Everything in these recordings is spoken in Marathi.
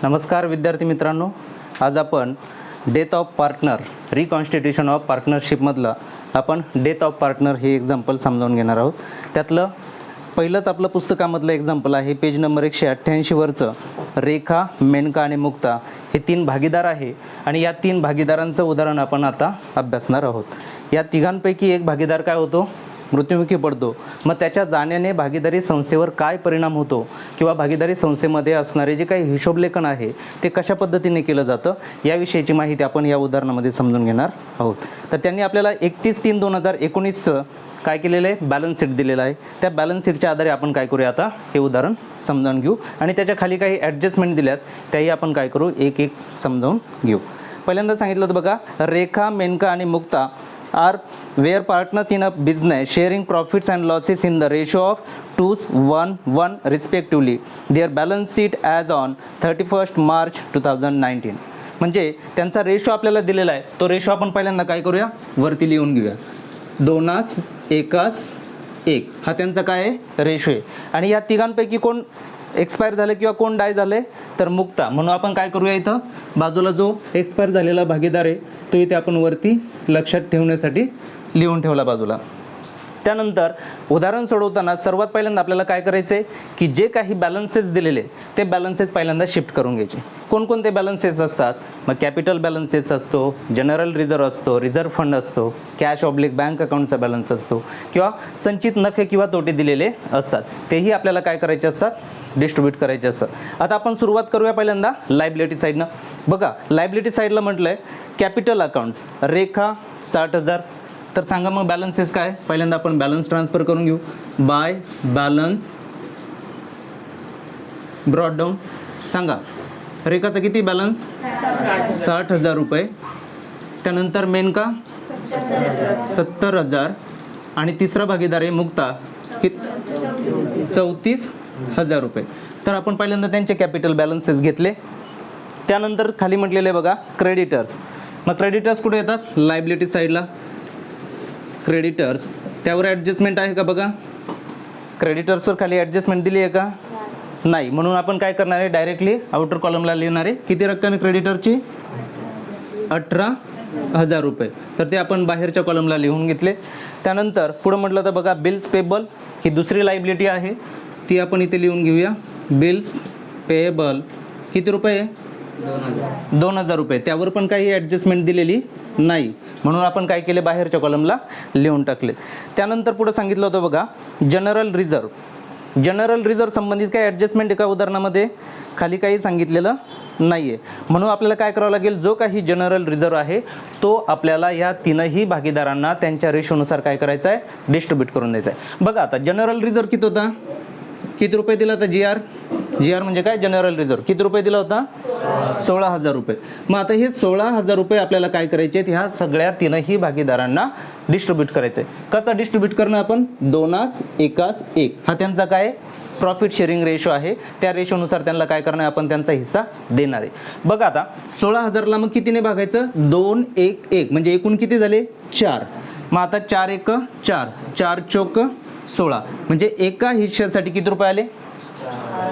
नमस्कार विद्यार्थी मित्रांनो, आज आपण death of partner reconstitution of पार्टनरशिपमधलं आपण डेथ ऑफ पार्टनर हे एक्झाम्पल समजावून घेणार आहोत. त्यातलं पहिलंच आपलं पुस्तकामधलं एक्झाम्पल आहे पेज नंबर 188 वरचं. रेखा, मेनका आणि मुक्ता हे 3 भागीदार आहे आणि या 3 भागीदारांचं उदाहरण आपण आता अभ्यासणार आहोत. या तिघांपैकी एक भागीदार काय होतो? मृत्युमुखी पडतो. मग त्याच्या जाण्याने भागीदारी संस्थेवर काय परिणाम होतो किंवा भागीदारी संस्थेमध्ये असणारे जे काही हिशोबलेखन आहे ते कशा पद्धतीने केलं जातं याविषयीची माहिती आपण या उदाहरणामध्ये समजून घेणार आहोत. तर त्यांनी आपल्याला 31/3/2019चं काय केलेलं आहे? बॅलन्स शीट दिलेलं आहे. त्या बॅलन्स शीटच्या आधारे आपण काय करूया, आता हे उदाहरण समजावून घेऊ आणि त्याच्या खाली काही ॲडजस्टमेंट दिल्यात त्याही आपण काय करू, एक एक समजावून घेऊ. पहिल्यांदा सांगितलं होतं बघा, रेखा, मेनका आणि Mukta are were partners in a business sharing profits and losses in the ratio of 2:1 respectively. Their balance sheet as on 31st March 2019. म्हणजे त्यांचा रेशो आपल्याला दिलेला आहे. तो रेशो आपण पहिल्यांदा काय करूया, वरती लिहून घेऊया. 2:1:1 हा त्यांचा काय आहे, रेशो आहे. आणि या तिघांपैकी कोण एक्सपायर झाले किंवा कोण डाय झाले, तर मुक्ता. म्हणून आपण काय करूया, इथं बाजूला जो एक्सपायर झालेला भागीदार आहे तो इथे आपण वरती लक्षात ठेवण्यासाठी लिहून ठेवला बाजूला. त्यानंतर उदाहरण सोडवताना सर्वात पहिल्यांदा आपल्याला काय करायचं आहे की जे काही बॅलन्सेस दिलेले ते बॅलन्सेस पहिल्यांदा शिफ्ट करून घ्यायचे. कोणकोणते बॅलन्सेस असतात? मग कॅपिटल बॅलन्सेस असतो, जनरल रिझर्व असतो, रिझर्व फंड असतो, कॅश ऑब्लिक बँक अकाउंटचा बॅलन्स असतो किंवा संचित नफे किंवा तोटे दिलेले असतात. तेही आपल्याला काय करायचे असतात, डिस्ट्रीब्यूट करायचे असतात. आता आपण सुरुवात करूया पहिल्यांदा लायबिलिटी साईडनं. बघा, लायबिलिटी साईडला म्हटलं आहे कॅपिटल अकाउंट्स, रेखा 60,000. तर सांगा मग बॅलन्सेस काय? पहिल्यांदा आपण बॅलन्स ट्रान्सफर करून घेऊ. By balance brought down. सांगा रेखाचा किती बॅलन्स? 60,000 रुपये. त्यानंतर मेनका 70,000 आणि तिसरा भागीदार आहे मुक्ता 34,000 रुपये. तर आपण पहिल्यांदा त्यांचे कॅपिटल बॅलन्सेस घेतले. त्यानंतर खाली म्हटलेले बघा क्रेडिटर्स. मग क्रेडिटर्स कुठे येतात? लायबिलिटी साईडला. क्रेडिटर्स त्यावर ॲडजस्टमेंट आहे का? बघा, क्रेडिटर्सवर खाली ॲडजस्टमेंट दिली आहे का? नाही. म्हणून आपण काय करणार आहे, डायरेक्टली आउटर कॉलमला लिहिणार आहे. किती रक्कम आहे क्रेडिटरची? 18,000 रुपये. तर ते आपण बाहेरच्या कॉलमला लिहून घेतले. त्यानंतर पुढं म्हटलं तर बघा बिल्स पेबल ही दुसरी लायबिलिटी आहे, ती आपण इथे लिहून घेऊया. बिल्स पेबल किती रुपये? 2,000 रुपये. त्यावर पण काही ॲडजस्टमेंट दिलेली नाही, म्हणून आपण काय केले, बाहेरच्या कॉलमला लिहून टाकले. त्यानंतर पुढे सांगितलं होतं बघा जनरल रिझर्व. जनरल रिझर्व संबंधित काही ॲडजस्टमेंट एका उदाहरणामध्ये खाली काही सांगितलेलं नाही आहे. म्हणून आपल्याला काय करावं लागेल, जो काही जनरल रिझर्व आहे तो आपल्याला या तीनही भागीदारांना त्यांच्या रेशोनुसार काय करायचं आहे, डिस्ट्रीब्यूट करून द्यायचं आहे. बघा, आता जनरल रिझर्व किती होता, किती रुपये दिला होता? जी आर म्हणजे काय, जनरल रिझर्व. किती रुपये दिला होता? 16,000 रुपये. मग आता हे 16,000 रुपये आपल्याला काय करायचे आहेत, ह्या सगळ्या तीनही भागीदारांना डिस्ट्रीब्यूट करायचं आहे. कसा डिस्ट्रीब्यूट करणं? आपण 2:1:1 हा त्यांचा काय प्रॉफिट शेअरिंग रेशो आहे. त्या रेशोनुसार त्यांना काय करणार, आपण त्यांचा हिस्सा देणार आहे. बघा, आता 16,000ला मग कितीने भागायचं? 2:1:1 म्हणजे एकूण किती झाले? 4. मग आता 4:1:4 4×4=16 म्हणजे एका हिश्श्यासाठी किती रुपये आले?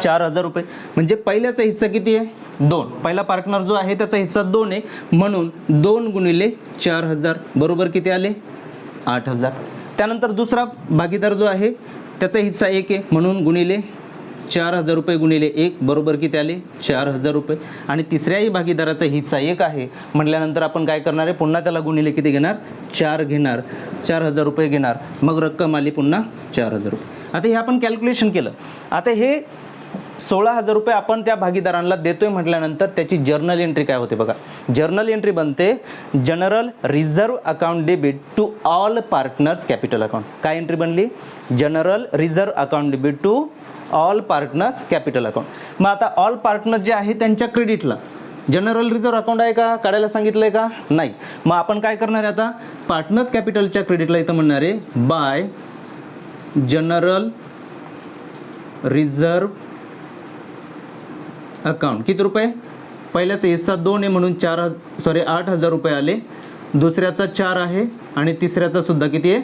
4,000 रुपये. म्हणजे पहिल्याचा हिस्सा किती आहे? 2. पहिला पार्टनर जो आहे त्याचा हिस्सा 2 आहे, म्हणून 2 × 4,000 बरोबर किती आले? 8,000. त्यानंतर दुसरा भागीदार जो आहे त्याचा हिस्सा 1 आहे, म्हणून गुणिले 4,000 रुपये गुणिले 1 बरोबर किती आले? 4,000 रुपये. आणि तिसऱ्याही भागीदाराचा हिस्सा 1 आहे म्हटल्यानंतर आपण काय करणार आहे, पुन्हा त्याला गुणिले किती घेणार? 4 घेणार, 4,000 रुपये घेणार. मग रक्कम आली पुन्हा 4,000 रुपये. आता हे आपण कॅल्क्युलेशन केलं. आता हे 16,000 रुपये आपण त्या भागीदारांना देतोय म्हटल्यानंतर त्याची जर्नल एंट्री काय होते बघा. जर्नल एंट्री बनते general reserve account debit to all partners capital account. काय एंट्री बनली? General reserve account debit to all partners capital account. मग आता ऑल पार्टनर जे आहे त्यांच्या क्रेडिटला जनरल रिझर्व अकाउंट आहे का, काढायला सांगितलंय का? नाही. मग आपण काय करणार आहे, आता पार्टनर्स कॅपिटलच्या क्रेडिटला इथं म्हणणार आहे बाय जनरल रिझर्व अकाउंट. किती रुपये? पहिल्याचा हिस्सा 2 आहे म्हणून 8,000 रुपये आले. दुसऱ्याचा 4 आहे आणि तिसऱ्याचा सुद्धा किती आहे?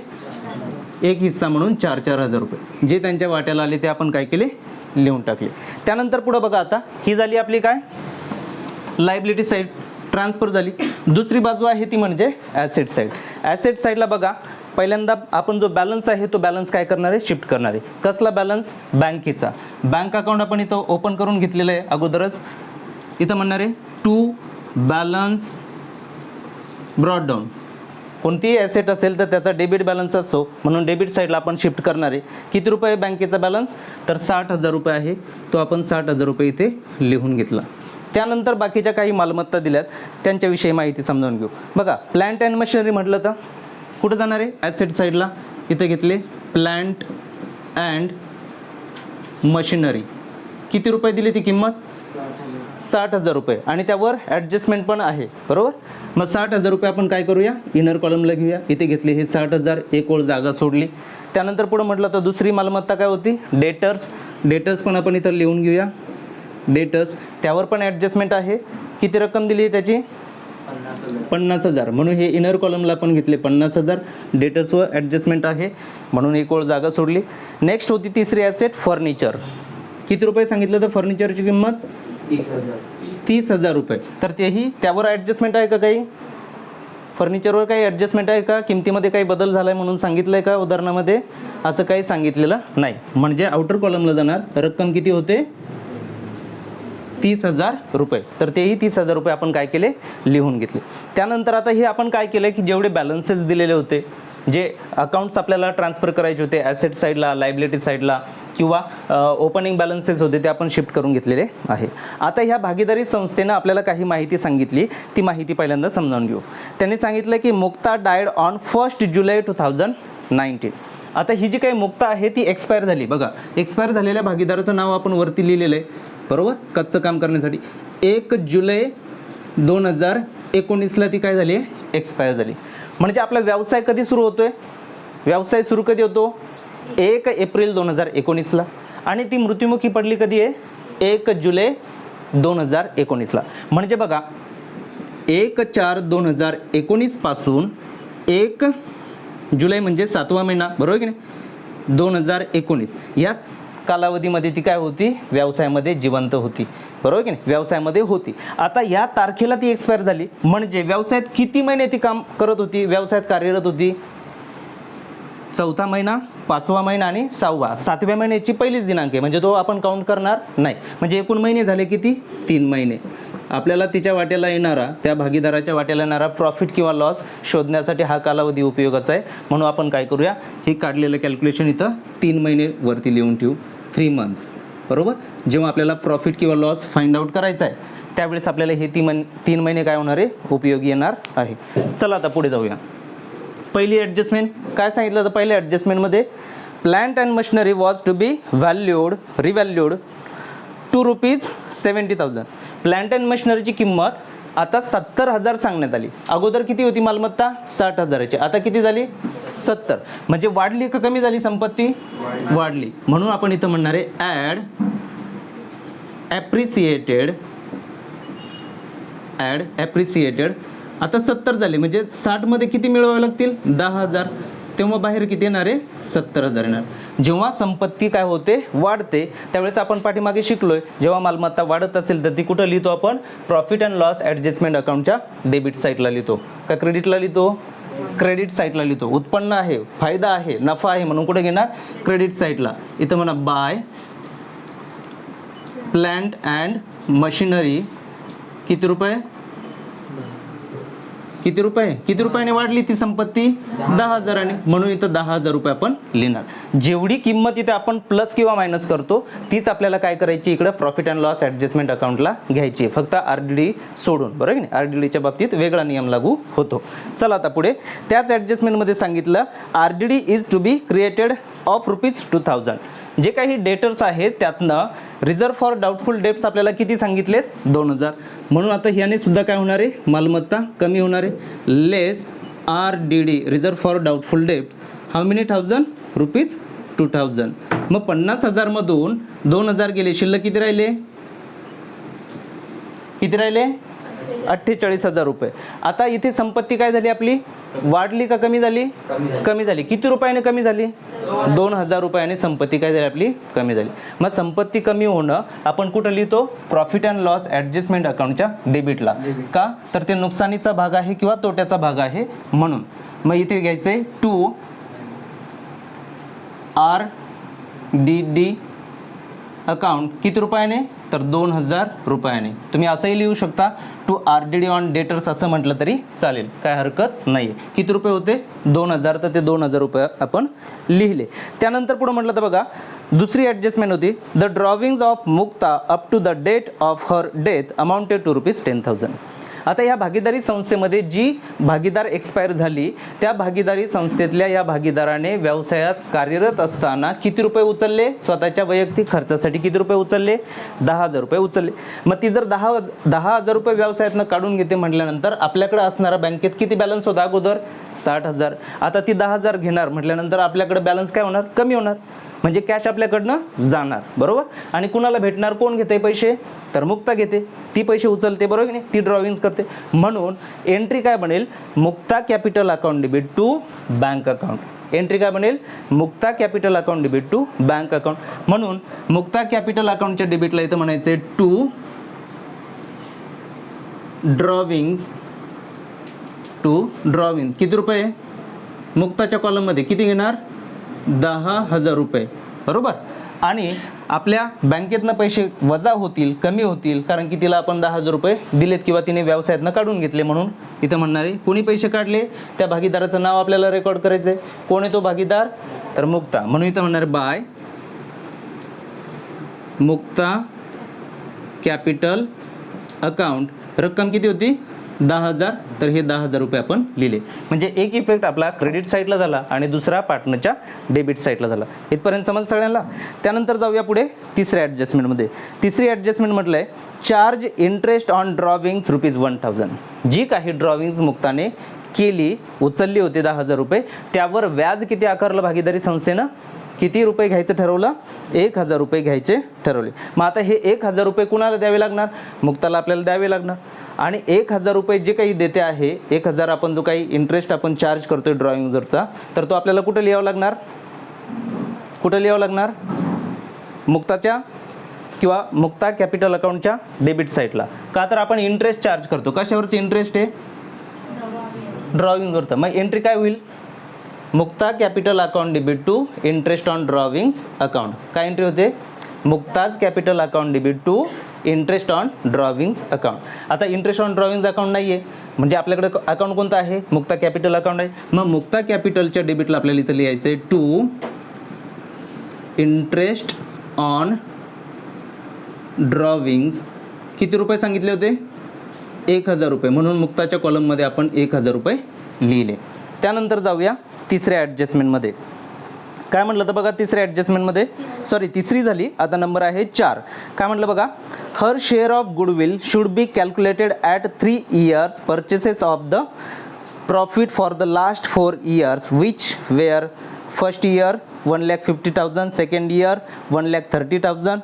एक हिस्सा म्हणून 4,000 रुपये जे त्यांच्या वाट्याला आले ते आपण काय केले, लिहून टाकले. त्यानंतर पुढे बघा, आता ही झाली आपली काय लायबिलिटी साईड ट्रान्सफर झाली. दुसरी बाजू आहे ती म्हणजे ॲसेट साईड. ॲसेट साईडला बघा, पहिल्यांदा आपण जो बॅलन्स आहे तो बॅलन्स काय करणार आहे, शिफ्ट करणार आहे. कसला बॅलन्स, बँकेचा. बँक अकाउंट आपण इथं ओपन करून घेतलेलं आहे अगोदरच. इथं म्हणणार आहे टू बॅलन्स ब्रॉड डाऊन. कोणतीही ॲसेट असेल तर त्याचा डेबिट बॅलन्स असतो, म्हणून डेबिट साईडला आपण शिफ्ट करणार आहे. किती रुपये बँकेचा बॅलन्स, तर 60,000 रुपये आहे, तो आपण 60,000 रुपये इथे लिहून घेतला. त्यानंतर बाकीच्या काही मालमत्ता दिल्यात त्यांच्याविषयी माहिती समजावून घेऊ. बघा, प्लॅन्ट अँड मशिनरी म्हटलं तर कुठं जाणार आहे, ॲसेट साईडला. इथे घेतले प्लॅन्ट अँड मशिनरी. किती रुपये दिली ती किंमत, 60,000 रुपये, आणि त्यावर ॲडजस्टमेंट पण आहे, बरोबर. मग 60,000 रुपये आपण काय करूया, इनर कॉलमला घेऊया. इथे घेतले हे 60,000, एक ओळ जागा सोडली. त्यानंतर पुढं म्हटलं तर दुसरी मालमत्ता काय होती, डेटर्स. डेटर्स पण आपण इथं लिहून घेऊया. डेटर्स, त्यावर पण ॲडजस्टमेंट आहे. किती रक्कम दिली त्याची, 50,000, म्हणून हे इनर कॉलमला पण घेतले 50,000. डेटर्सवर ॲडजस्टमेंट आहे, म्हणून एक ओळ जागा सोडली. नेक्स्ट होती तिसरी ॲसेट, फर्निचर. किती रुपये सांगितलं तर फर्निचरची किंमत 30,000 रुपये. तर तेही त्यावर ॲडजस्टमेंट आहे का, काही फर्निचरवर काही ॲडजस्टमेंट आहे का, किमतीमध्ये काही बदल झाला आहे म्हणून सांगितलं आहे का उदाहरणामध्ये, असं काही सांगितलेलं नाही. म्हणजे आउटर कॉलमला जाणार रक्कम किती होते, 30,000 रुपये. तर तेही 30,000 रुपये आपण काय केले, लिहून घेतले. त्यानंतर आता हे आपण काय केलं की जेवढे बॅलन्सेस दिलेले होते, जे अकाउंट्स आपल्याला ट्रान्सफर करायचे होते ॲसेट साईडला, लायबिलिटी साईडला, किंवा ओपनिंग बॅलन्सेस होते, ते आपण शिफ्ट करून घेतलेले आहे. आता ह्या भागीदारी संस्थेनं आपल्याला काही माहिती सांगितली, ती माहिती पहिल्यांदा समजावून घेऊ. त्यांनी सांगितलं की मुक्ता डायड ऑन 1 जुलै 2019. आता ही जी काही मुक्ता आहे ती एक्सपायर झाली. बघा, एक्सपायर झालेल्या भागीदाराचं नाव आपण वरती लिहिलेलं आहे, बरोबर, कच्चं काम करण्यासाठी. 1 जुलै 2019ला ती काय झाली, एक्सपायर झाली. म्हणजे आपला व्यवसाय कधी सुरू होतोय, व्यवसाय सुरू कधी होतो, 1 एप्रिल 2019ला, आणि ती मृत्युमुखी पडली कधी आहे, 1 जुलै 2019ला. म्हणजे बघा, 1/4/2019 पासून 1 जुलै म्हणजे 7वा महिना, बरोबर की नाही, 2019 या कालावधीमध्ये ती काय होती, व्यवसायामध्ये जिवंत होती, बरोबर की नाही, व्यवसायामध्ये होती. आता या तारखेला ती एक्सपायर झाली, म्हणजे व्यवसायात किती महिने ती काम करत होती, व्यवसायात कार्यरत होती, 4था महिना, 5वा महिना आणि 6वा. 7व्या महिन्याची पहिलीच दिनांक आहे, म्हणजे तो आपण काउंट करणार नाही. म्हणजे एकूण महिने झाले किती, 3 महिने. आपल्याला तिच्या वाट्याला येणारा, त्या भागीदाराच्या वाट्याला येणारा प्रॉफिट किंवा लॉस शोधण्यासाठी हा कालावधी उपयोगाचा आहे. म्हणून आपण काय करूया, हे काढलेलं कॅल्क्युलेशन इथं 3 महिने वरती लिहून ठेवू, 3 मंथ्स, बरोबर. जेव्हा आपल्याला प्रॉफिट किंवा लॉस फाइंड आउट करायचा आहे, त्यावेळेस आपल्याला हे 3 महिने काय होणार आहे, उपयोगी येणार आहे. चला आता पुढे जाऊया. पहिली ॲडजस्टमेंट काय सांगितलं, तर पहिल्या ॲडजस्टमेंटमध्ये plant and machinery was to be revalued ₹70,000. Plant and मशिनरीची किंमत आता 70,000 सांगण्यात आली. अगोदर किती होती मालमत्ता, 60,000ची, आता किती झाली, 70. म्हणजे वाढली का कमी झाली संपत्ती, वाढली. म्हणून आपण इथं म्हणणार आहे ॲड ॲप्रिसिएटेड. आता 70 झाले, म्हणजे 60 मध्ये किती मिळवावे लागतील, 10,000. तेव्हा बाहेर किती येणार आहे, 70,000 येणार. जेव्हा संपत्ती काय होते, वाढते, त्यावेळेस आपण पाठीमागे शिकलोय, जेव्हा मालमत्ता वाढत असेल तर ती कुठं लिहितो आपण, प्रॉफिट अँड लॉस ॲडजस्टमेंट अकाउंटच्या डेबिट साईडला लिहितो का क्रेडिटला लिहितो, क्रेडिट साईडला लिहितो. उत्पन्न आहे, फायदा आहे, नफा आहे, म्हणून कुठे घेणार, क्रेडिट साईडला. इथं म्हणा बाय प्लॅन्ट अँड मशिनरी किती रुपये, किती रुपयाने वाढली ती संपत्ती, 10,000. म्हणून इथं 10,000 रुपये आपण लिहिणार. जेवढी किंमत इथे आपण प्लस किंवा मायनस करतो, तीच आपल्याला काय करायची, इकडे प्रॉफिट अँड लॉस ॲडजस्टमेंट अकाउंटला घ्यायची, फक्त RDD सोडून, बरोबर की नाही. RDDच्या बाबतीत वेगळा नियम लागू होतो. चला आता पुढे, त्याच ॲडजस्टमेंटमध्ये सांगितलं RDD is to be created of ₹2,000. जे काही डेटर्स आहेत त्यातनं रिझर्व फॉर डाऊटफुल डेब्ट्स आपल्याला किती सांगितलेत, 2,000. म्हणून आता ह्याने सुद्धा काय होणार आहे, मालमत्ता कमी होणार आहे. लेस RDD reserve for doubtful debts how many thousand, ₹2,000. मग 50,000 मधून 2,000 गेले, शिल्लक किती राहिले, 48,000 रुपये. आता इथे संपत्ती काय झाली आपली, वाढली का कमी झाली, कमी झाली. किती रुपयाने कमी झाली, 2,000 रुपयाने संपत्ती काय झाली आपली, कमी झाली. मग संपत्ती कमी होणं आपण कुठं लिहितो, प्रॉफिट अँड लॉस ॲडजस्टमेंट अकाउंटच्या डेबिटला. का तर ते नुकसानीचा भाग आहे किंवा तोट्याचा भाग आहे म्हणून. मग इथे घ्यायचे टू RDD अकाउंट किती रुपयाने, तर 2,000 रुपयाने. तुम्ही असंही लिहू शकता टू RDD ऑन डेटर्स असं म्हटलं तरी चालेल, काय हरकत नाही. किती रुपये होते, 2,000, तर ते 2,000 रुपये आपण लिहिले. त्यानंतर पुढे म्हटलं तर बघा दुसरी ॲडजस्टमेंट होती, the drawings of Mukta up to the date of her death amounted to ₹10,000. आता या भागीदारी संस्थेमध्ये जी भागीदार एक्सपायर झाली त्या भागीदारी संस्थेतल्या या भागीदाराने व्यवसायात कार्यरत असताना किती रुपये उचलले, स्वतःच्या वैयक्तिक खर्चासाठी किती रुपये उचलले, 10,000 रुपये उचलले. मग ती जर 10,000 रुपये व्यवसायातनं काढून घेते म्हटल्यानंतर आपल्याकडे असणारा बँकेत किती बॅलन्स होता अगोदर, 60,000. आता ती 10,000 घेणार म्हटल्यानंतर आपल्याकडे बॅलन्स काय होणार, कमी होणार. म्हणजे कॅश आपल्याकडनं जाणार, बरोबर. आणि कुणाला भेटणार, कोण घेते पैसे, तर मुक्ता घेते, ती पैसे उचलते, बरोबर की नाही, ती ड्रॉविंग्स करते. म्हणून एंट्री काय बनेल, Mukta capital account debit to bank account. Entry काय बनेल, Mukta capital account debit to bank account. म्हणून मुक्ता कॅपिटल अकाउंटच्या डेबिटला इथं म्हणायचे टू ड्रॉविंग्स किती रुपये, मुक्ताच्या कॉलममध्ये किती घेणार, 10,000 रुपये, बरोबर. आणि आपल्या बँकेतनं पैसे वजा होतील, कमी होतील, कारण की तिला आपण 10,000 रुपये दिलेत किंवा तिने व्यवसायातनं काढून घेतले. म्हणून इथं म्हणणार आहे कोणी पैसे काढले, त्या भागीदाराचं नाव आपल्याला रेकॉर्ड करायचं आहे. कोण आहे तो भागीदार, तर मुक्ता. म्हणून इथं म्हणणार आहे बाय मुक्ता कॅपिटल अकाउंट. रक्कम किती होती, 10,000, तर हे 10,000 रुपये आपण लिहिले. म्हणजे एक इफेक्ट आपला क्रेडिट साईडला झाला आणि दुसरा पार्टनरच्या डेबिट साईडला झाला. इथपर्यंत समज सगळ्यांना. त्यानंतर जाऊया पुढे तिसऱ्या ॲडजस्टमेंटमध्ये. तिसरी ॲडजस्टमेंट म्हटलं आहे चार्ज इंटरेस्ट ऑन ड्रॉविंग्स ₹1,000. जी काही ड्रॉविंग्स मुक्ताने केली, उचलली होती 10,000 रुपये, त्यावर व्याज किती आकारलं भागीदारी संस्थेनं, किती रुपये घ्यायचं ठरवलं, 1,000 रुपये घ्यायचे ठरवले. मग आता हे 1,000 रुपये कुणाला द्यावे लागणार, मुक्ताला आपल्याला द्यावे लागणार. आणि 1,000 रुपये जे काही देते आहे, 1,000 आपण जो काही इंटरेस्ट आपण चार्ज करतोय ड्रॉइंगवरचा, तर तो आपल्याला कुठं लिहावं लागणार, मुक्ताच्या किंवा मुक्ता कॅपिटल अकाउंटच्या डेबिट साईडला. का तर आपण इंटरेस्ट चार्ज करतो, कशावरचं इंटरेस्ट आहे, ड्रॉविंगवरचं. मग एंट्री काय होईल, Mukta capital account debit to interest on drawings account. काय एंट्री होते, Mukta's capital account debit to interest on drawings account. आता इंटरेस्ट ऑन ड्रॉविंग्स अकाउंट नाही आहे, म्हणजे आपल्याकडे अकाउंट कोणतं आहे, मुक्ता कॅपिटल अकाउंट आहे. मग मुक्ता कॅपिटलच्या डेबिटला आपल्याला इथं लिहायचं आहे टू इंटरेस्ट ऑन ड्रॉविंग्स. किती रुपये सांगितले होते, 1,000 रुपये. म्हणून मुक्ताच्या कॉलममध्ये आपण 1,000 रुपये लिहिले. त्यानंतर जाऊया तिसऱ्या ॲडजस्टमेंटमध्ये. काय म्हटलं तर बघा तिसऱ्या ॲडजस्टमेंटमध्ये, तिसरी झाली, आता नंबर आहे 4. काय म्हटलं बघा, her share of goodwill should be calculated at 3 years purchases of the profit for the last 4 years which were first year 1,50,000, second year 1,30,000,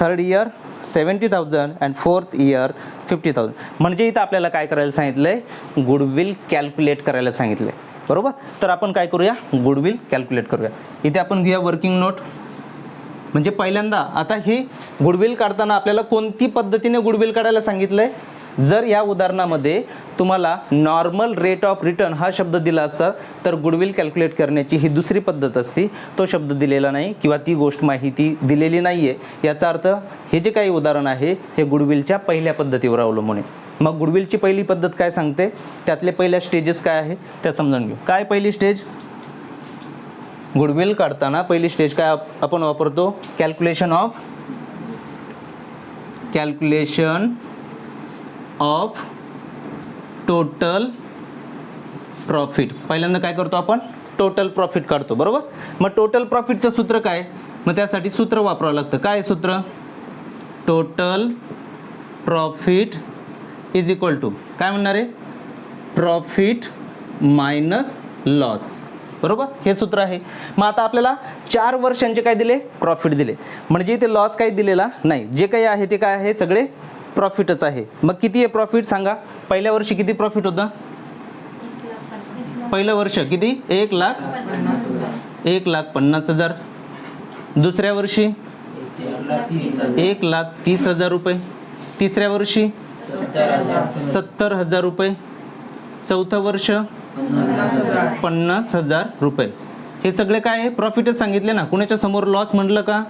third year 70,000 and fourth year 50,000. म्हणजे इथं आपल्याला काय करायला सांगितलं आहे, गुडविल कॅल्क्युलेट करायला सांगितलं आहे, बरोबर. तर आपण काय करूया, गुडविल कॅल्क्युलेट करूया. इथे आपण घेऊया वर्किंग नोट. म्हणजे पहिल्यांदा आता ही गुडविल काढताना आपल्याला कोणती पद्धतीने गुडविल काढायला सांगितलं आहे. जर या उदाहरणामध्ये तुम्हाला नॉर्मल रेट ऑफ रिटर्न हा शब्द दिला असता तर गुडविल कॅल्क्युलेट करण्याची ही दुसरी पद्धत असती. तो शब्द दिलेला नाही किंवा ती गोष्ट माहिती दिलेली नाही आहे. याचा अर्थ हे जे काही उदाहरण आहे हे गुडविलच्या पहिल्या पद्धतीवर अवलंबून आहे. मग गुडविलची पहिली पद्धत काय सांगते, त्यातले पहिल्या स्टेजेस काय आहे त्या समजून घेऊ. काय पहिली स्टेज, गुडविल काढताना पहिली स्टेज काय आपण वापरतो, कॅल्क्युलेशन ऑफ टोटल प्रॉफिट. पहिल्यांदा काय करतो आपण, टोटल प्रॉफिट काढतो, बरोबर. मग टोटल प्रॉफिटचं सूत्र काय, मग त्यासाठी सूत्र वापरावं लागतं. काय सूत्र, total profit is equal to काय म्हणणार आहे, प्रॉफिट मायनस लॉस, बरोबर. हे सूत्र आहे. मग आता आपल्याला 4 वर्षांचे काय दिले, प्रॉफिट दिले. म्हणजे इथे लॉस काही दिलेला नाही. जे काही आहे ते काय आहे, सगळे प्रॉफिटच आहे. मग किती आहे प्रॉफिट सांगा. पहिल्या वर्षी किती प्रॉफिट होता. पहिलं वर्ष किती 1,50,000. दुसऱ्या वर्षी 1,30,000 रुपये. तिसऱ्या वर्षी 70,000 रुपये. चौथं वर्ष 50,000 रुपये. हे सगळे काय आहे प्रॉफिटच सांगितले ना. कुणाच्या समोर लॉस म्हटलं का.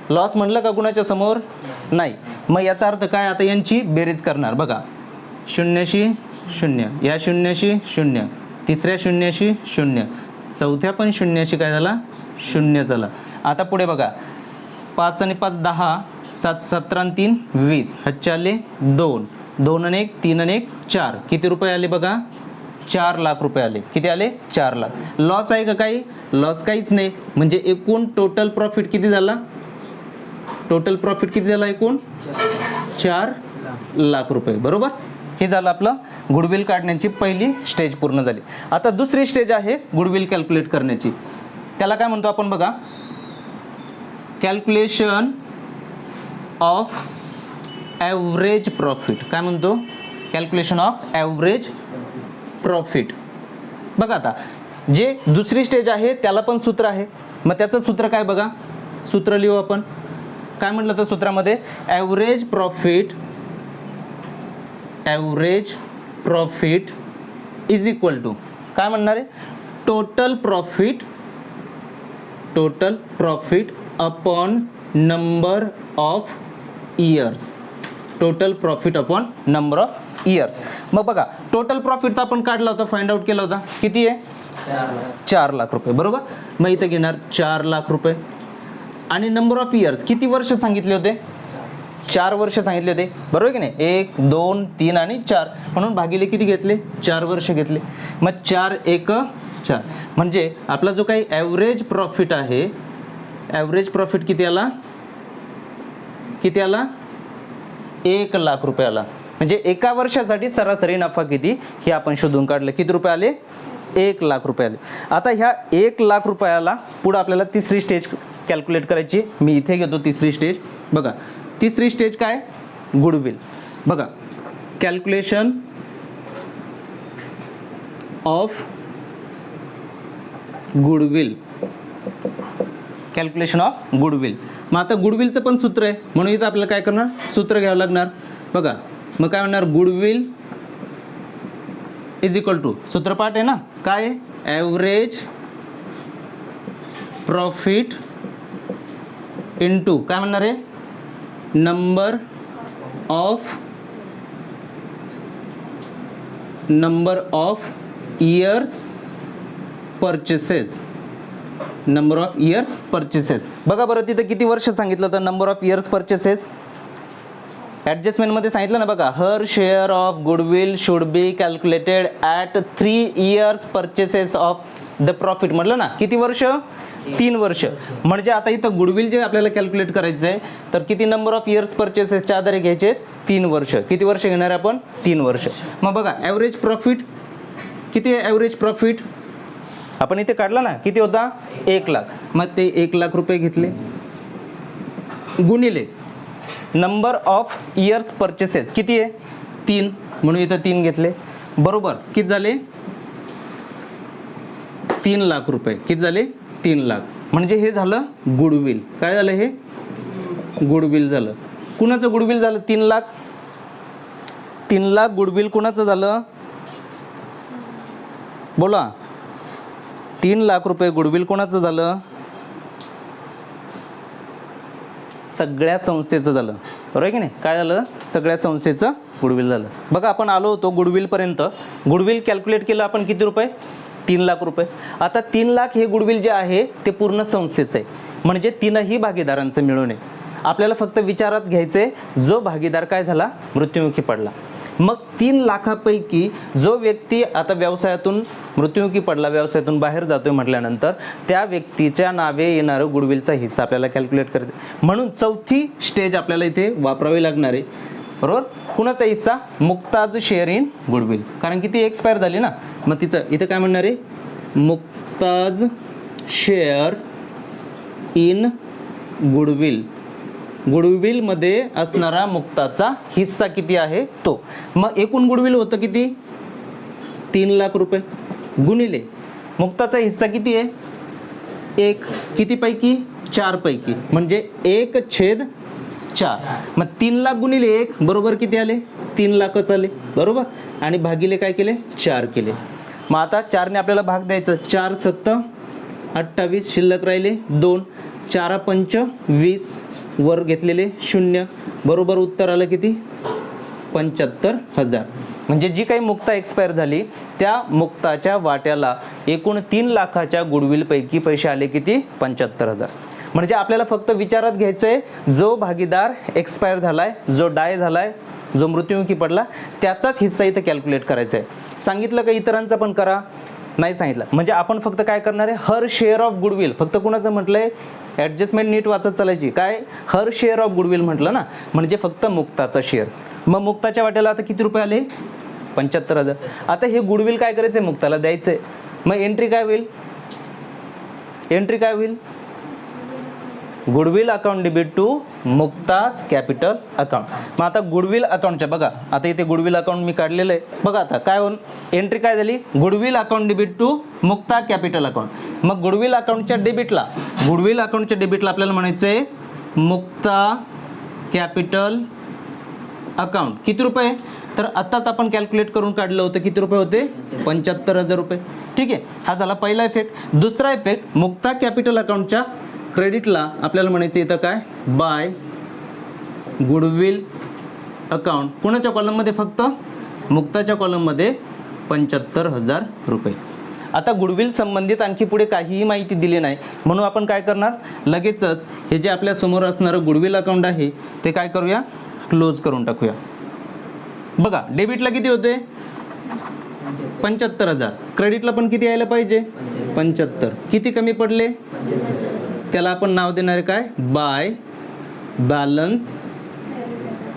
लॉस म्हटलं का कुणाच्या समोर नाही. मग याचा अर्थ काय. आता यांची बेरीज करणार बघा. 0शी 0, या 0शी 0, तिसऱ्या 0शी 0, चौथ्या पण 0शी काय झाला 0 झाला. आता पुढे बघा. 5 आणि 5 10, 7 17 आणि 3 20, ह्याचे आले 2, 2 आणि 1 3 आणि 1 4. किती रुपये आले बघा 4 लाख रुपये आले. किती आले 4 लाख. लॉस आहे का काही. लॉस काहीच नाही. म्हणजे एकूण टोटल प्रॉफिट किती झाला. टोटल प्रॉफिट किती झाला एकूण 4 लाख रुपये. बरोबर. हे झालं आपलं गुडविल काढण्याची पहिली स्टेज पूर्ण झाली. आता दुसरी स्टेज आहे गुडविल कॅल्क्युलेट करण्याची. त्याला काय म्हणतो आपण बघा. Calculation of average profit. काय म्हणतो कॅल्क्युलेशन ऑफ ॲव्हरेज प्रॉफिट. बघा आता जे दुसरी स्टेज आहे त्याला पण सूत्र आहे. मग त्याचं सूत्र काय बघा. सूत्र लिहू आपण. काय म्हटलं तर सूत्रामध्ये average profit is equal to काय म्हणणार आहे total profit upon number of years. Total profit upon number of years. मग बघा टोटल प्रॉफिट तर आपण काढला होता, फाइंड आउट केला होता. किती आहे 4 लाख रुपये. बरोबर. मग इथं घेणार 4 लाख रुपये. आणि नंबर ऑफ इयर्स किती वर्ष सांगितले होते 4 वर्ष सांगितले होते. बरोबर की नाही. 1 2 3 आणि 4 म्हणून भागिले किती घेतले 4 वर्ष घेतले. मग 4 1 4 म्हणजे आपला जो काही ॲव्हरेज प्रॉफिट आहे. ॲव्हरेज प्रॉफिट किती आला 1 लाख रुपये आला. म्हणजे एका वर्षासाठी सरासरी नफा किती हे आपण शोधून काढलं. किती रुपये आले 1 लाख रुपये आले. आता ह्या 1 लाख रुपयाला पुढे आपल्याला तिसरी स्टेज कॅल्क्युलेट करायची. मी इथे घेतो तिसरी स्टेज. बघा तिसरी स्टेज काय गुडविल. बघा calculation of goodwill. Calculation of goodwill. मग आता गुडविलचं पण सूत्र आहे म्हणून इथं आपल्याला काय करणार सूत्र घ्यावं लागणार. बघा मग काय म्हणणार गुडविल इज इक्वल टू सूत्रपाठ आहे ना काय ॲव्हरेज प्रॉफिट इंटू काय म्हणणार आहे number of years purchases. Number of years purchases. बघा बरं तिथं किती वर्ष सांगितलं तर नंबर ऑफ इयर्स परचेसेस. ॲडजस्टमेंटमध्ये सांगितलं ना बघा her share of goodwill should be calculated at 3 years purchases of the profit. म्हटलं ना किती वर्ष 3 वर्ष. म्हणजे आता इथं गुडविल जे आपल्याला कॅल्क्युलेट करायचं आहे तर किती नंबर ऑफ इयर्स परचेसेसच्या आधारे घ्यायचे 3 वर्ष. किती वर्ष घेणार आहे आपण 3 वर्ष. मग बघा ॲव्हरेज प्रॉफिट किती आहे. ॲव्हरेज प्रॉफिट आपण इथे काढला ना किती होता 1 लाख. मग ते 1 लाख रुपये घेतले गुणिले नंबर ऑफ इयर्स परचेसेस किती आहे 3 म्हणून इथं 3 घेतले. बरोबर किती झाले 3 लाख रुपये. किती झाले 3 लाख. म्हणजे हे झालं गुडविल. काय झालं हे गुडविल झालं. कुणाचं गुडविल झालं 3 लाख. 3 लाख गुडविल कुणाचं झालं बोला. 3 लाख रुपये गुडविल कोणाचं झालं सगळ्या संस्थेचं झालं. बरोबर आहे की नाही. काय झालं सगळ्या संस्थेचं गुडविल झालं. बघा आपण आलो होतो गुडविलपर्यंत. गुडविल कॅल्क्युलेट केलं आपण किती रुपये 3 लाख रुपये. आता 3 लाख हे गुडविल जे आहे ते पूर्ण संस्थेचं आहे. म्हणजे 3ही भागीदारांचं मिळून आहे. आपल्याला फक्त विचारात घ्यायचं आहे जो भागीदार काय झाला मृत्युमुखी पडला. मग 3 लाखापैकी जो व्यक्ती आता व्यवसायातून मृत्युमुखी पडला व्यवसायातून बाहेर जातोय म्हटल्यानंतर त्या व्यक्तीच्या नावे येणारं गुडविलचा हिस्सा आपल्याला कॅल्क्युलेट करते. म्हणून चौथी स्टेज आपल्याला इथे वापरावी लागणार आहे. बरोबर. कुणाचा हिस्सा मुक्ताज शेअर इन गुडविल. कारण की ती एक्सपायर झाली ना. मग तिचं इथं काय म्हणणार आहे मुक्ताज शेअर इन गुडविल गुडविलमध्ये असणारा मुक्ताचा हिस्सा किती आहे तो. मग एकूण गुडविल होतं किती 3 लाख रुपये गुणिले मुक्ताचा हिस्सा किती आहे 1, किती पैकी 4 पैकी, म्हणजे 1/4. मग 3 लाख गुणिले 1 बरोबर किती आले 3 लाखच आले बरोबर, आणि भागिले काय केले 4 केले. मग आता 4ने आपल्याला भाग द्यायचं, 4 7 28 शिल्लक राहिले 2, 4 5 20 वर घेतलेले 0 बरोबर उत्तर आलं किती 75,000. म्हणजे जी काही मुक्ता एक्सपायर झाली त्या मुक्ताच्या वाट्याला एकूण 3 लाखाच्या गुडविल पैकी पैसे आले किती 75,000. म्हणजे आपल्याला फक्त विचारात घ्यायचंय जो भागीदार एक्सपायर झालाय, जो डाय झालाय, जो मृत्युमुखी पडला त्याचाच हिस्सा इथं कॅल्क्युलेट करायचा आहे. सांगितलं का इतरांचा पण करा, नाही सांगितलं. म्हणजे आपण फक्त काय करणार आहे हर शेअर ऑफ गुडविल, फक्त कुणाचं म्हटलंय ॲडजस्टमेंट नीट वाचत चालायची, काय हर शेअर ऑफ गुडविल म्हटलं ना, म्हणजे फक्त मुक्ताचा शेअर. मग मुक्ताच्या वाट्याला आता किती रुपये आले 75,000. आता हे गुडविल काय करायचंय मुक्ताला द्यायचंय. मग एंट्री काय होईल, एंट्री काय होईल goodwill account debit to Mukta's capital account. मग आता गुडविल अकाउंटच्या बघा, आता इथे गुडविल अकाउंट मी काढलेलं आहे बघा. आता काय होऊन एंट्री काय झाली goodwill account debit to Mukta capital account. मग गुडविल अकाउंटच्या डेबिटला, गुडविल अकाउंटच्या डेबिटला आपल्याला म्हणायचं आहे मुक्ता कॅपिटल अकाउंट किती रुपये, तर आत्ताच आपण कॅल्क्युलेट करून काढलं होतं किती रुपये होते 75,000 रुपये. ठीक आहे, हा झाला पहिला इफेक्ट. दुसरा इफेक्ट मुक्ता कॅपिटल अकाउंटच्या क्रेडिटला आपल्याला म्हणायचं येतं काय बाय गुडविल अकाउंट. कुणाच्या कॉलममध्ये फक्त मुक्ताच्या कॉलममध्ये 75,000 रुपये. आता गुडविल संबंधित आणखी पुढे काहीही माहिती दिली नाही म्हणून आपण काय करणार लगेचच हे जे आपल्या समोर असणारं गुडविल अकाउंट आहे ते काय करूया क्लोज करून टाकूया. बघा डेबिटला किती होते 75,000, क्रेडिटला पण किती यायला पाहिजे 75, किती कमी पडले त्याला आपण नाव देणार आहे काय बाय बॅलन्स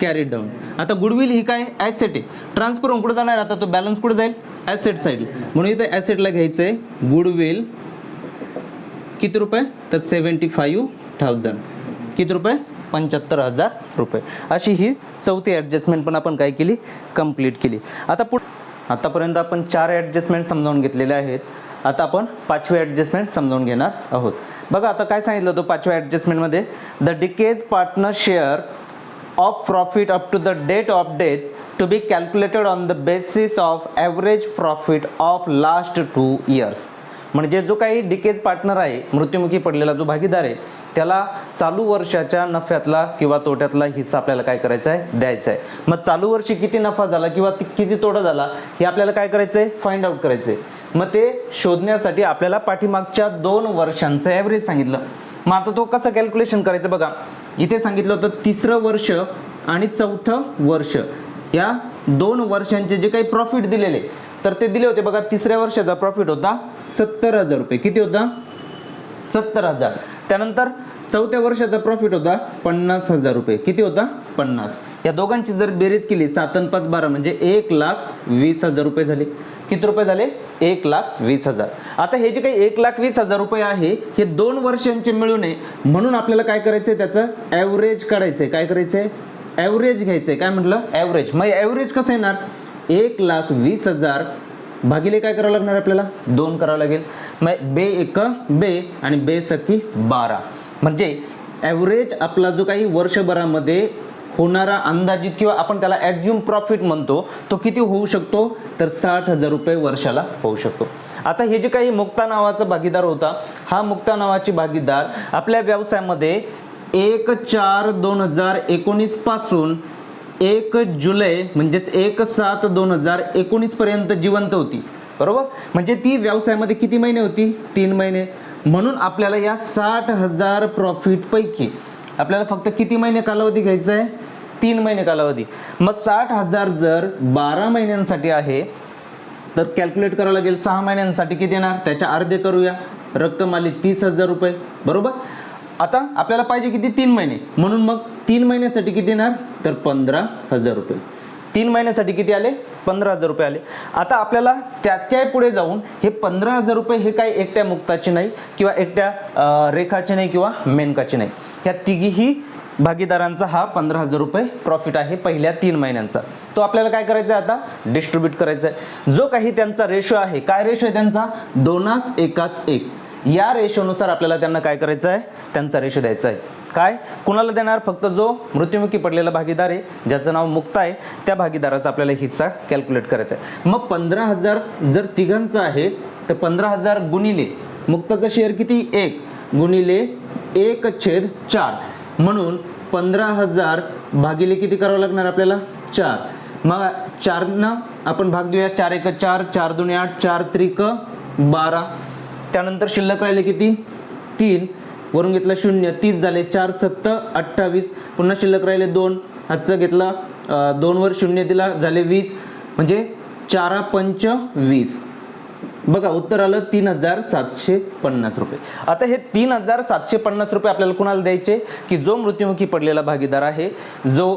कॅरी डाऊन. आता गुडविल ही काय ॲसेट आहे, ट्रान्सफर होऊन कुठे जाणार, आता तो बॅलन्स कुठे जाईल ॲसेट साईड, म्हणून इथे ॲसेटला घ्यायचं आहे गुडविल किती रुपये तर 75,000, किती रुपये 75,000 रुपये. अशी ही चौथी ॲडजस्टमेंट पण आपण काय केली कंप्लीट केली. आता आतापर्यंत आपण 4 ॲडजस्टमेंट समजावून घेतलेले आहेत. आता आपण 5वी ॲडजस्टमेंट समजावून घेणार आहोत. बघा आता काय सांगितलं होतं 5व्या ॲडजस्टमेंटमध्ये द डिकेज partner share of profit up to the date of death to be calculated on the basis of average profit of last 2 years. म्हणजे जो काही डिकेज पार्टनर आहे मृत्युमुखी पडलेला जो भागीदार आहे त्याला चालू वर्षाच्या नफ्यातला किंवा तोट्यातला हिस्सा आपल्याला काय करायचा आहे द्यायचा आहे. मग चालू वर्षी किती नफा झाला किंवा किती तोटा झाला हे आपल्याला काय करायचं आहे फाइंड आउट करायचं आहे. मग ते शोधण्यासाठी आपल्याला पाठीमागच्या 2 वर्षांचं ॲव्हरेज सांगितलं. मग आता तो कसं कॅल्क्युलेशन करायचं बघा, इथे सांगितलं होतं 3रं वर्ष आणि 4थं वर्ष या 2 वर्षांचे जे काही प्रॉफिट दिलेले तर ते दिले होते बघा. 3ऱ्या वर्षाचा प्रॉफिट होता 70,000 रुपये, किती होता 70,000. त्यानंतर 4थ्या वर्षाचा प्रॉफिट होता 50,000 रुपये, किती होता 50. या दोघांची जर बेरीज केली 7 आणि 5 12 म्हणजे 1,20,000 रुपये झाले. किती रुपये झाले 1,20,000. आता हे जे काही 1,20,000 रुपये आहे हे 2 वर्षांचे मिळून आहे म्हणून आपल्याला काय करायचंय त्याचं ॲव्हरेज काढायचंय. काय करायचंय ॲव्हरेज घ्यायचंय. काय म्हटलं ॲव्हरेज. मग ॲव्हरेज कसं येणार 1,20,000 भागिले काय करावं लागणार आपल्याला 2 करावं लागेल. मग बे 1 बे आणि बे सखी 12 म्हणजे ॲव्हरेज आपला जो काही वर्षभरामध्ये होणारा अंदाजित किंवा आपण त्याला ॲझ्युम प्रॉफिट म्हणतो तो किती होऊ शकतो तर 60,000 रुपये वर्षाला होऊ शकतो. आता हे जे काही मुक्ता नावाचा भागीदार होता हा मुक्ता नावाची भागीदार आपल्या व्यवसायामध्ये 1/4/2019 पासून 1 जुलै म्हणजेच 1/7/2019 पर्यंत जिवंत होती बरोबर. म्हणजे ती व्यवसायामध्ये किती महिने होती 3 महिने. म्हणून आपल्याला या 60,000 प्रॉफिट पैकी आपल्याला फक्त किती महिने कालावधी घ्यायचा आहे 3 महिने कालावधी. मग 60,000 जर 12 महिन्यांसाठी आहे तर कॅल्क्युलेट करावं लागेल 6 महिन्यांसाठी किती येणार त्याच्या अर्धे करूया. रक्कम आली 30,000 रुपये बरोबर. आता आपल्याला पाहिजे किती 3 महिने म्हणून मग 3 महिन्यासाठी किती येणार तर 15,000 रुपये. 3 महिन्यासाठी किती आले 15,000 रुपये आले. आता आपल्याला त्याच्या पुढे जाऊन हे 15,000 रुपये हे काही एकट्या मुक्ताचे नाही किंवा एकट्या रेखाचे नाही किंवा मेनकाचे नाही. ह्या तिघीही भागीदारांचा हा 15,000 रुपये प्रॉफिट आहे पहिल्या 3 महिन्यांचा. तो आपल्याला काय करायचा आहे आता डिस्ट्रीब्यूट करायचा आहे. जो काही त्यांचा रेशो आहे, काय रेशो आहे त्यांचा 2:1:1, या रेशोनुसार आपल्याला त्यांना काय करायचं आहे त्यांचा रेशो द्यायचा आहे. काय कुणाला देणार, फक्त जो मृत्युमुखी पडलेला भागीदार आहे ज्याचं नाव मुक्त आहे त्या भागीदाराचा आपल्याला हिस्सा कॅल्क्युलेट करायचा आहे. मग 15,000 जर तिघांचा आहे तर 15,000 गुणिले मुक्ताचा शेअर किती 1 गुणिले 1/4, म्हणून 15,000 भागिले किती करावं लागणार आपल्याला 4. मग 4 न आपण भाग देऊया, 4 1 4, 4 2 8, 4 3 12. त्यानंतर शिल्लक राहिले किती 3, वरून घेतला 0, 30 झाले, 4 7 28, पुन्हा शिल्लक राहिले 2, हातचा घेतला 2 वर 0 दिला झाले 20, म्हणजे 4 5 20. बघा उत्तर आलं 3,750 रुपये. आता हे 3,750 रुपये आपल्याला कुणाला द्यायचे की जो मृत्युमुखी पडलेला भागीदार आहे, जो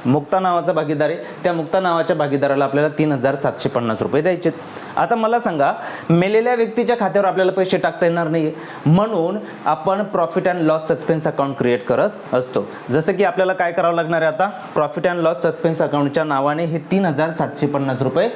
मुक्ता नावाचा भागीदार आहे, त्या मुक्ता नावाच्या भागीदाराला आपल्याला 3,750 रुपये द्यायचे. आता मला सांगा, मेलेल्या व्यक्तीच्या खात्यावर आपल्याला पैसे टाकता येणार नाही, म्हणून आपण profit and loss suspense account create करत असतो. जसं की आपल्याला काय करावं लागणार आहे, आता प्रॉफिट अँड लॉस सस्पेन्स अकाउंटच्या नावाने हे 3,750 रुपये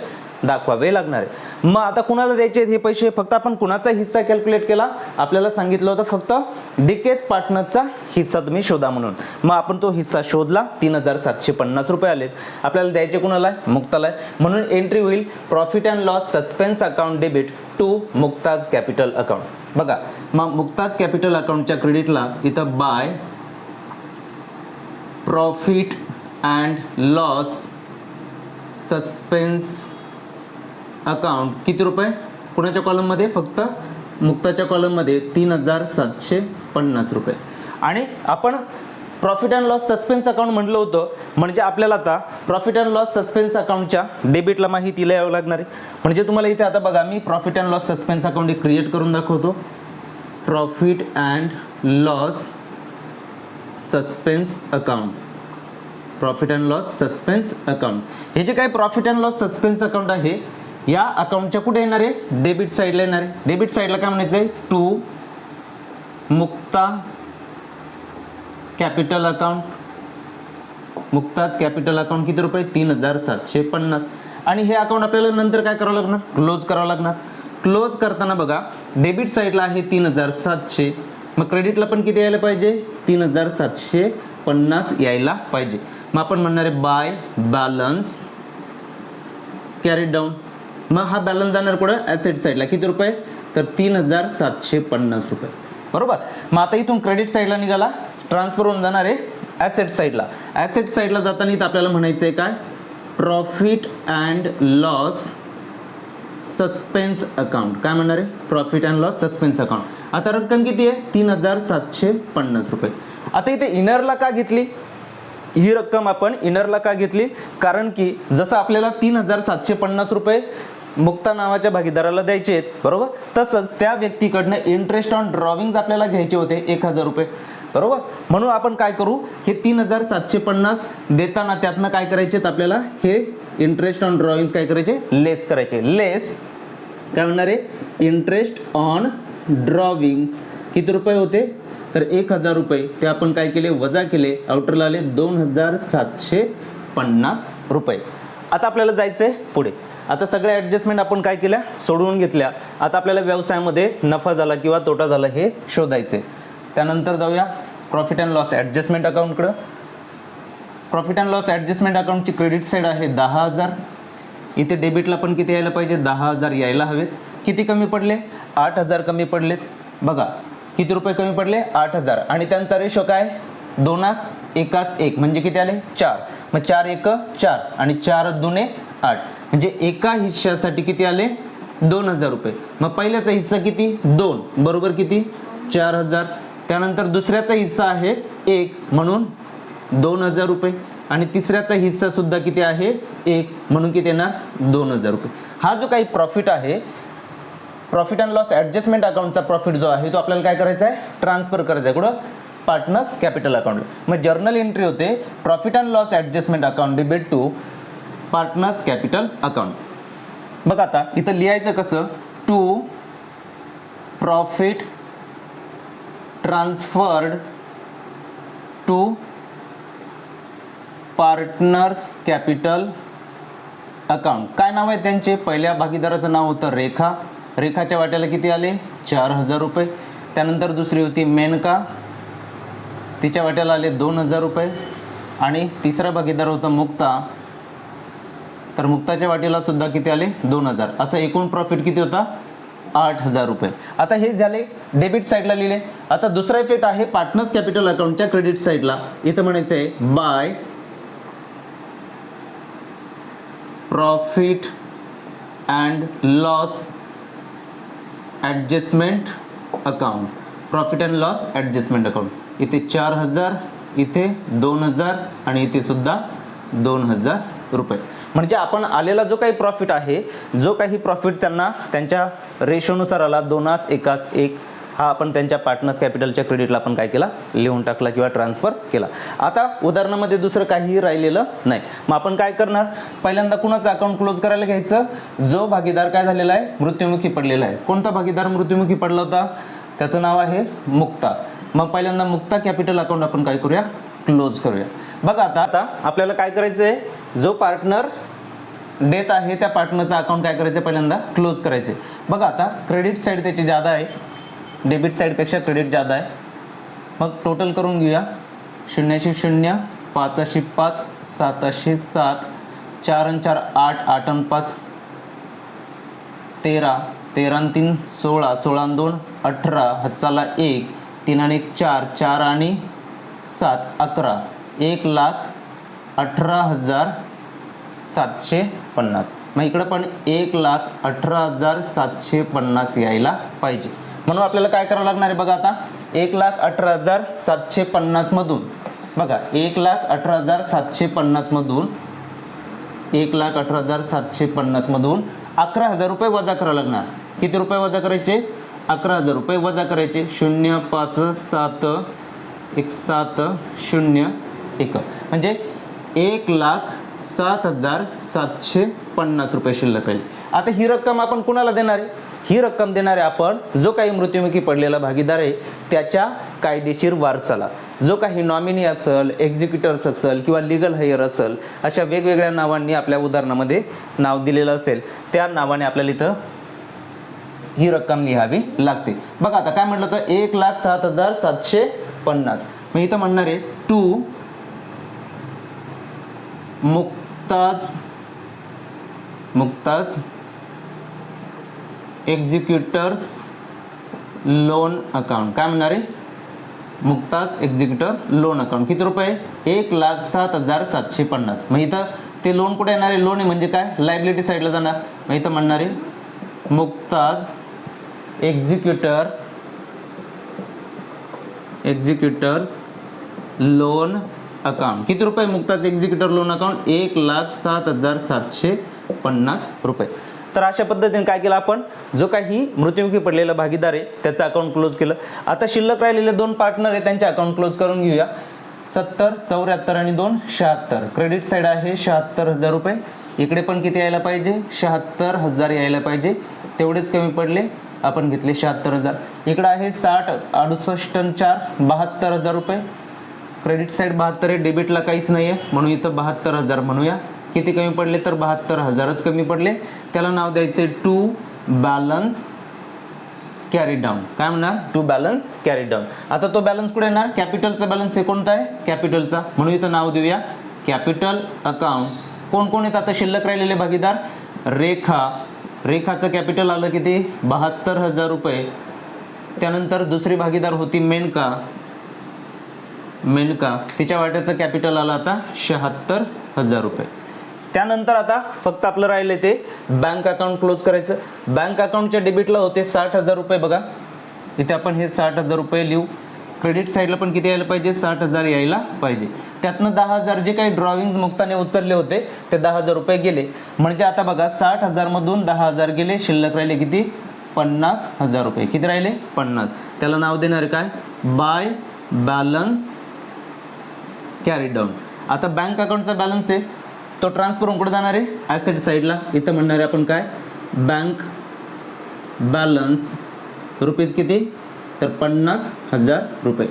दाखवावे लागणार आहे. मग आता कुणाला द्यायचे हे पैसे, फक्त आपण कुणाचा हिस्सा कॅल्क्युलेट केला, आपल्याला सांगितलं होतं फक्त डीकेज पार्टनरचा हिस्सा तुम्ही शोधा म्हणून. मग आपण तो हिस्सा शोधला, 3,750 रुपये आलेत. आपल्याला द्यायचे कुणाला मुक्ताला, म्हणून एंट्री होईल profit and loss suspense account debit to Mukta's capital account. बघा मग मुक्ताज कॅपिटल अकाउंटच्या क्रेडिटला इथं by profit and loss suspense account किती रुपये, कुणाच्या कॉलममध्ये फक्त मुक्ताच्या कॉलममध्ये 3,750 रुपये. आणि आपण profit and loss suspense account म्हटलं होतं, म्हणजे आपल्याला आता प्रॉफिट अँड लॉस सस्पेन्स अकाउंटच्या डेबिटला माहिती लिहावं लागणार आहे. म्हणजे तुम्हाला इथे आता बघा मी profit and loss suspense account create करून दाखवतो. Profit and loss suspense account, profit and loss suspense account. हे जे काही profit and loss suspense account आहे, या अकाउंटच्या कुठे येणार आहे डेबिट साईडला येणार आहे. डेबिट साईडला काय म्हणायचं आहे to Mukta capital account. Mukta's capital account किती रुपये 3,750. आणि हे अकाउंट आपल्याला नंतर काय करावं लागणार क्लोज करावं लागणार. क्लोज करताना बघा डेबिट साईडला आहे 3,700, मग क्रेडिटला पण किती यायला पाहिजे 3,750 यायला पाहिजे. मग आपण म्हणणार आहे बाय बॅलन्स कॅरी डाऊन. मग हा बॅलन्स जाणार कुठं ॲसेट साईडला किती रुपये तर 3,750 रुपये, बरोबर. मग आता इथून क्रेडिट साईडला निघाला, ट्रान्सफर होऊन जाणार आहे ॲसेट साईडला. ॲसेट साईडला जाताना इथं आपल्याला म्हणायचं आहे काय profit and loss suspense account. काय म्हणणार आहे profit and loss suspense account. आता रक्कम किती आहे 3,750 रुपये. आता इथे इनरला का घेतली ही रक्कम, आपण इनरला का घेतली, कारण की जसं आपल्याला 3,750 रुपये मुक्ता नावाच्या भागीदाराला द्यायचे आहेत, बरोबर, तसंच त्या व्यक्तीकडनं इंटरेस्ट ऑन ड्रॉविंग्स आपल्याला घ्यायचे होते 1,000 रुपये, बरोबर. म्हणून आपण काय करू, हे 3,750 देताना त्यातनं काय करायचे आपल्याला हे इंटरेस्ट ऑन ड्रॉविंग्स काय करायचे लेस करायचे. लेस काय म्हणणार आहे इंटरेस्ट ऑन ड्रॉविंग्स किती रुपये होते तर 1,000 रुपये, ते आपण काय केले वजा केले, आउटरला आले 2,750 रुपये. आता आपल्याला जायचंय पुढे. आता सगळ्या ॲडजस्टमेंट आपण काय केल्या सोडवून घेतल्या. आता आपल्याला व्यवसायामध्ये नफा झाला किंवा तोटा झाला हे शोधायचे. त्यानंतर जाऊया प्रॉफिट अँड लॉस ॲडजस्टमेंट अकाउंटकडं. प्रॉफिट अँड लॉस ॲडजस्टमेंट अकाउंटची क्रेडिट साईड आहे 10,000. इथे डेबिटला पण किती यायला पाहिजे 10,000 यायला हवेत. किती कमी पडले 8,000 कमी पडलेत. बघा किती रुपये कमी पडले 8,000. आणि त्यांचा रेशो काय 2:1:1 म्हणजे किती आले 4. मग 4 1 4 आणि 4 2 8 म्हणजे एका हिश्श्यासाठी किती आले 2,000 रुपये. मग पहिल्याचा हिस्सा किती 2 बरोबर किती 4,000. त्यानंतर दुसऱ्याचा हिस्सा आहे 1 म्हणून 2,000 रुपये. आणि तिसऱ्याचा हिस्सा सुद्धा किती आहे 1 म्हणून किती येणार 2,000 रुपये. हा जो काही प्रॉफिट आहे प्रॉफिट अँड लॉस ॲडजस्टमेंट अकाउंटचा प्रॉफिट जो आहे तो आपल्याला काय करायचा आहे ट्रान्सफर करायचा आहे कुठं पार्टनर्स कॅपिटल अकाउंट. मग जर्नल एंट्री होते profit and loss adjustment account debit to partners capital account. बघा आता इथं लिहायचं कसं to profit transferred to partners capital account. काय नाव आहे त्यांचे? पहिल्या भागीदाराचं नाव होतं रेखा. रेखाच्या वाट्याला किती आले? 4,000 रुपये. त्यानंतर दुसरी होती मेनका, तिच्या वाट्याला आले 2,000 रुपये. आणि तिसरा भागीदार होता मुक्ता, तर मुक्ताच्या वाटेला सुद्धा किती आले? 2,000. असं एकूण प्रॉफिट किती होता? 8,000 रुपये. आता हे झाले डेबिट साईडला लिहिले. आता दुसरा इफेक्ट आहे पार्टनर्स कॅपिटल अकाउंटच्या क्रेडिट साईडला. इथं म्हणायचं आहे bye profit and loss adjustment account. Profit and loss adjustment account. इथे 4,000, इथे 2,000 आणि इथे सुद्धा 2,000 रुपये. म्हणजे आपण आलेला जो काही प्रॉफिट आहे, जो काही प्रॉफिट त्यांना त्यांच्या रेशोनुसार आला 2:1:1, हा आपण त्यांच्या पार्टनर्स कॅपिटलच्या क्रेडिटला आपण काय केला? लिहून टाकला किंवा ट्रान्सफर केला. आता उदाहरणामध्ये दुसरं काहीही राहिलेलं नाही. मग आपण काय करणार? पहिल्यांदा कुणाचं अकाउंट क्लोज करायला घ्यायचं? जो भागीदार काय झालेला आहे? मृत्युमुखी पडलेला आहे. कोणता भागीदार मृत्युमुखी पडला होता? त्याचं नाव आहे मुक्ता. मग पहिल्यांदा मुक्ता कॅपिटल अकाउंट आपण काय करूया? क्लोज करूया. बघा आता आपल्याला काय करायचं आहे? जो पार्टनर डेट आहे त्या पार्टनरचा अकाउंट काय करायचं? पहिल्यांदा क्लोज करायचे. बघा आता क्रेडिट साईड त्याची जादा आहे, डेबिट साईडपेक्षा क्रेडिट जादा आहे. मग टोटल करून घेऊया. 0,0, 5,5, 7,7, 4,4 8, 8,5 13, 13,3 16, 16,2 18, 1, 3,1 4, 4 7 11, 1,18,750. मग इकडं पण 1,18,750 यायला पाहिजे. म्हणून आपल्याला काय करावं लागणार आहे? बघा आता 1,18,750 मधून, बघा 1,18,750 मधून 1,18,750 मधून 11,000 रुपये वजा करावं लागणार. किती रुपये वजा करायचे? 11,000 रुपये वजा करायचे. 0 5 7 1 7 0 1, म्हणजे 1,07,750 रुपये शिल्लक राहील. आता ही रक्कम आपण कुणाला देणार आहे? ही रक्कम देणार आहे आपण जो काही मृत्युमुखी पडलेला भागीदार आहे त्याच्या कायदेशीर वारसाला. जो काही नॉमिनी असेल, एक्झिक्युटर्स असेल किंवा लिगल हायर असेल, अशा वेगवेगळ्या नावांनी आपल्या उदाहरणामध्ये नाव दिलेलं असेल, त्या नावाने आपल्याला इथं ही रक्कम लिहावी लागते. बघा आता काय म्हटलं तर 1,07,750. मी इथं म्हणणार आहे टू मुक्ताज एक्झिक्युटर्स लोन अकाउंट. काय म्हणणार आहे? मुक्ताज एक्झिक्युटर लोन अकाउंट. किती रुपये? 1,07,750. मग इथं ते लोन कुठे येणार आहे? लोन आहे म्हणजे काय? लायबिलिटी साईडला जाणार. मग इथं म्हणणार आहे मुक्ताज एक्झिक्युटर लोन अकाउंट. किती रुपये? मुक्ताज एक्झिक्युटर लोन अकाउंट 1,07,750 रुपये. तर अशा पद्धतीने काय केलं आपण? जो काही मृत्युमुखी पडलेला भागीदार आहे त्याचं अकाउंट क्लोज केलं. आता शिल्लक राहिलेले दोन पार्टनर आहे त्यांचे अकाउंट क्लोज करून घेऊया. 70, 74 आणि 2 76. क्रेडिट साईड आहे 76,000 रुपये. इकडे पण किती यायला पाहिजे? 76,000 यायला पाहिजे. तेवढेच कमी पडले, आपण घेतले 76,000. इकडे आहे 60, 68 आणि 4 72,000 रुपये. क्रेडिट साईड 72 आहे, डेबिटला काहीच नाही आहे म्हणून इथं 72,000 म्हणूया. किती कमी पडले? तर 72,000च कमी पडले. त्याला नाव द्यायचे टू बॅलन्स कॅरी डाऊन. काय म्हणणार? To balance carry down. आता तो बॅलन्स कुठे येणार? कॅपिटलचा बॅलन्स हे कोणता आहे? कॅपिटलचा, म्हणून इथं नाव देऊया कॅपिटल अकाउंट. कोण कोण आहेत आता शिल्लक राहिलेले भागीदार? रेखाचं कॅपिटल आलं किती? 72,000 रुपये. त्यानंतर दुसरी भागीदार होती मेनका. तिच्या वाट्याचं कॅपिटल आलं आता 76,000 रुपये. त्यानंतर आता फक्त आपलं राहिलं ते बँक अकाउंट क्लोज करायचं. बँक अकाउंटच्या डेबिटला होते 60,000 रुपये. बघा इथे आपण हे 60,000 रुपये लिहू. क्रेडिट साईडला पण किती यायला पाहिजे? 60,000 यायला पाहिजे. त्यातनं 10,000 जे काही ड्रॉविंग्स मुक्ताने उचलले होते ते 10,000 रुपये गेले. म्हणजे आता बघा 60,000 मधून 10,000 गेले, शिल्लक राहिले किती? 50,000 रुपये. किती राहिले? 50. त्याला नाव देणार काय? By balance carry down. आता बँक अकाउंटचा बॅलन्स आहे तो ट्रान्सफर कुठे जाणार आहे? ॲसेट साईडला. इथं म्हणणार आहे आपण काय? बँक बॅलन्स रुपीज किती? तर 50,000 रुपये.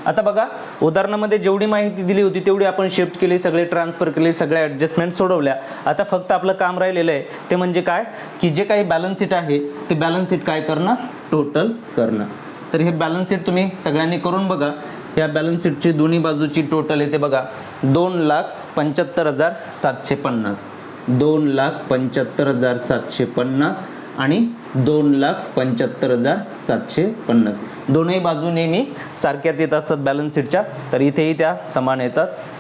आता बघा उदाहरणामध्ये जेवढी माहिती दिली होती तेवढी आपण शिफ्ट केली, सगळे ट्रान्सफर केले, सगळे ॲडजस्टमेंट सोडवल्या. आता फक्त आपलं काम राहिलेलं आहे ते म्हणजे काय की जे काही बॅलन्स शीट आहे ते बॅलन्स शीट काय करणं, टोटल करणं. तर हे बॅलन्स शीट तुम्ही सगळ्यांनी करून बघा. या बॅलन्स शीटची दोन्ही बाजूची टोटल येते बघा 2,75,750, 2,75,750 आणि 2,75,750. दोनही बाजू नेहमी सारख्याच येत असतात बॅलन्स शीटच्या, तर इथेही त्या समान येतात.